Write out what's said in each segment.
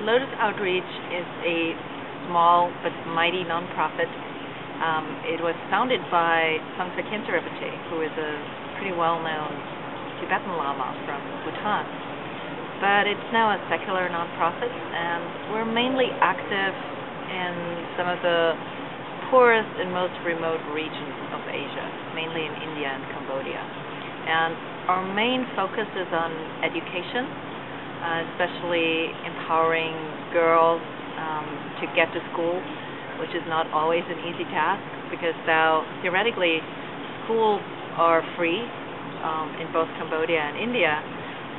Lotus Outreach is a small but mighty nonprofit. It was founded by Sangsa Khyentse Rinpoche, who is a pretty well-known Tibetan Lama from Bhutan. But it's now a secular nonprofit, and we're mainly active in some of the poorest and most remote regions of Asia, mainly in India and Cambodia. And our main focus is on education, especially empowering girls to get to school, which is not always an easy task because now theoretically schools are free in both Cambodia and India.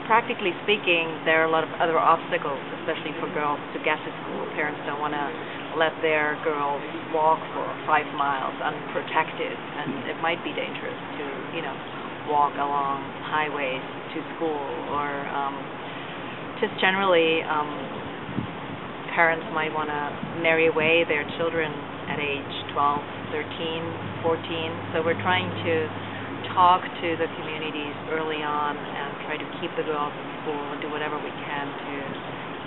Practically speaking, there are a lot of other obstacles, especially for girls to get to school. Parents don't want to let their girls walk for 5 miles unprotected, and it might be dangerous to, walk along highways to school, or just generally parents might want to marry away their children at age 12, 13, 14. So we're trying to talk to the communities early on and try to keep the girls in school and do whatever we can to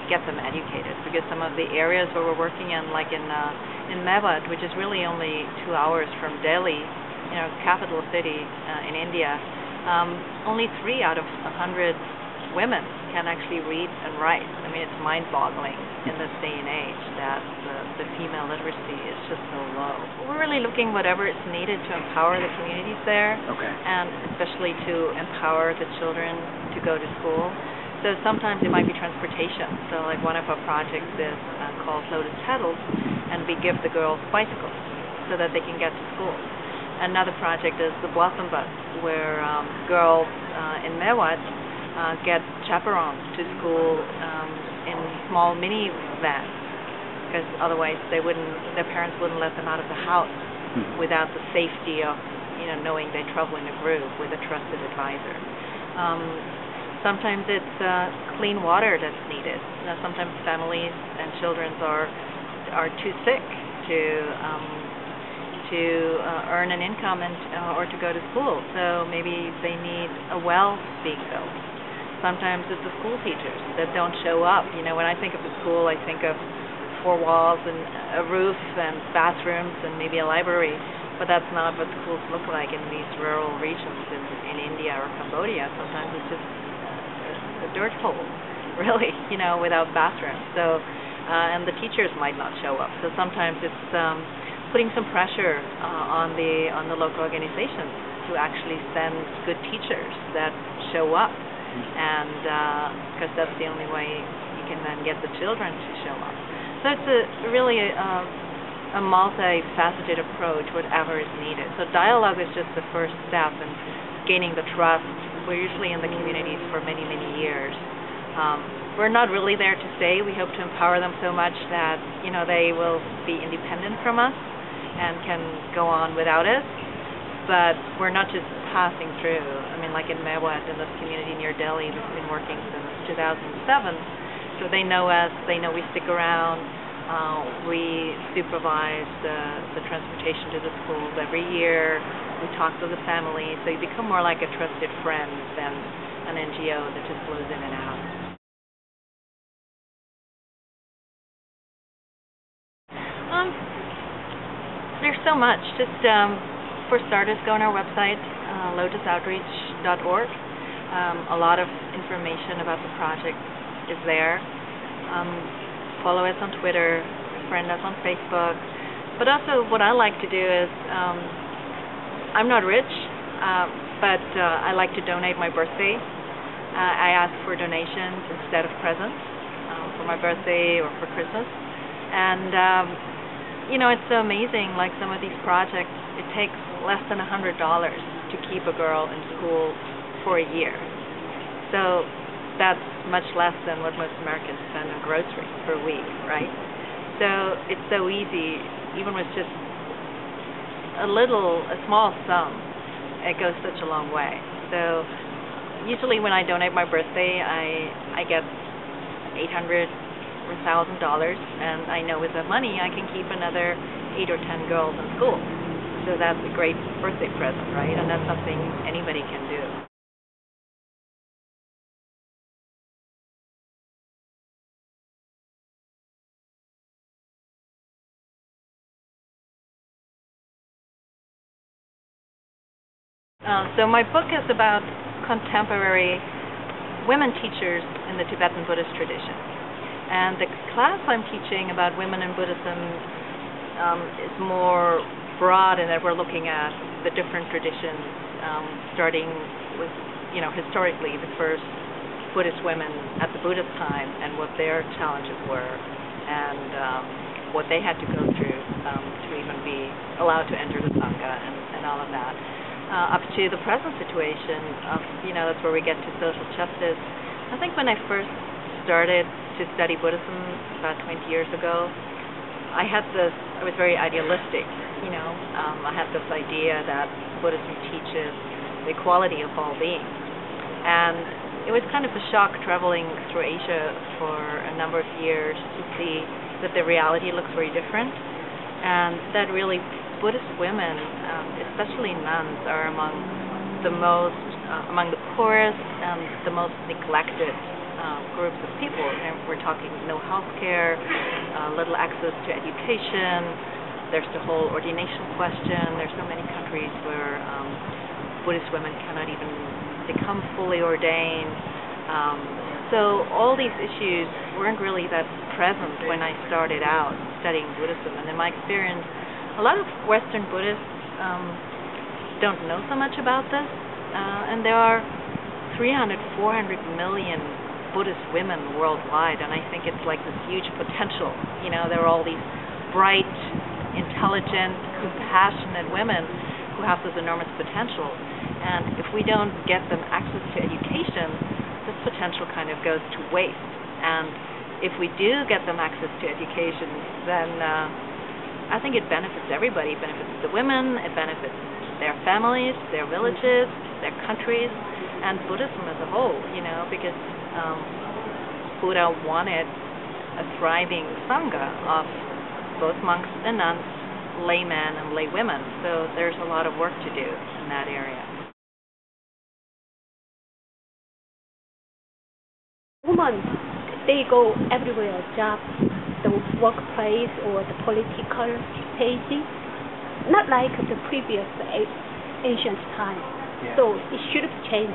get them educated, because some of the areas where we're working in, like in Mewat, which is really only 2 hours from Delhi, capital city in India, only 3 out of 100 women can actually read and write. I mean, it's mind-boggling in this day and age that the female literacy is just so low. We're really looking whatever is needed to empower the communities there, and especially to empower the children to go to school. So sometimes it might be transportation. So like one of our projects is called Lotus Pedals, and we give the girls bicycles so that they can get to school. Another project is the Blossom Bus, where girls in Mewat get chaperones to school in small minivans, because otherwise their parents wouldn't let them out of the house without the safety of knowing they travel in a group with a trusted advisor. Sometimes it's clean water that's needed. Sometimes families and children are too sick to earn an income or to go to school, so maybe they need a well being built. Sometimes it's the school teachers that don't show up. When I think of a school, I think of 4 walls and a roof and bathrooms and maybe a library, but that's not what schools look like in these rural regions in India or Cambodia. Sometimes it's just a dirt hole, really, without bathrooms. So, and the teachers might not show up. So sometimes it's putting some pressure on the local organizations to actually send good teachers that show up. And because that's the only way you can then get the children to show up. So it's really a multifaceted approach, whatever is needed. So dialogue is just the first step in gaining the trust. We're usually in the communities for many, many years. We're not really there to stay. We hope to empower them so much that they will be independent from us and can go on without us. But we're not just passing through. I mean, like in Mewat, in this community near Delhi, that's been working since 2007. So they know us, they know we stick around. We supervise the transportation to the schools every year. We talk to the family. So you become more like a trusted friend than an NGO that just blows in and out. There's so much. Just for starters, go on our website, lotusoutreach.org. A lot of information about the project is there. Follow us on Twitter, friend us on Facebook. But also what I like to do is, I'm not rich, but I like to donate my birthday. I ask for donations instead of presents for my birthday or for Christmas. And it's so amazing, like some of these projects, it takes less than $100 to keep a girl in school for a year. So that's much less than what most Americans spend on groceries per week, right? So it's so easy, even with just a small sum, it goes such a long way. So usually when I donate my birthday, I get $800 or $1,000, and I know with that money I can keep another 8 or 10 girls in school. So that's a great birthday present, right? And that's something anybody can do. So my book is about contemporary women teachers in the Tibetan Buddhist tradition. And the class I'm teaching about women in Buddhism is more broad in that we're looking at the different traditions, starting with, historically the first Buddhist women at the Buddha's time and what their challenges were, and what they had to go through to even be allowed to enter the Sangha and all of that. Up to the present situation of, that's where we get to social justice. I think when I first started to study Buddhism about 20 years ago, I was very idealistic, I had this idea that Buddhism teaches the equality of all beings. And it was kind of a shock traveling through Asia for a number of years to see that the reality looks very different, and that really Buddhist women, especially nuns, are among the poorest and the most neglected groups of people. And we're talking no health care, little access to education. There's the whole ordination question. There's so many countries where Buddhist women cannot even become fully ordained. So all these issues weren't really that present when I started out studying Buddhism. And in my experience, a lot of Western Buddhists don't know so much about this, and there are 300, 400 million Buddhist women worldwide, and I think it's like this huge potential. There are all these bright, intelligent, compassionate women who have this enormous potential, and if we don't get them access to education, this potential kind of goes to waste. And if we do get them access to education, then I think it benefits everybody. It benefits the women, it benefits their families, their villages, their countries, and Buddhism as a whole, because Buddha wanted a thriving Sangha of both monks and nuns, laymen and laywomen. So there's a lot of work to do in that area. Women, they go everywhere, job, the workplace or the political space, not like the previous ancient time. Yeah. So it should change.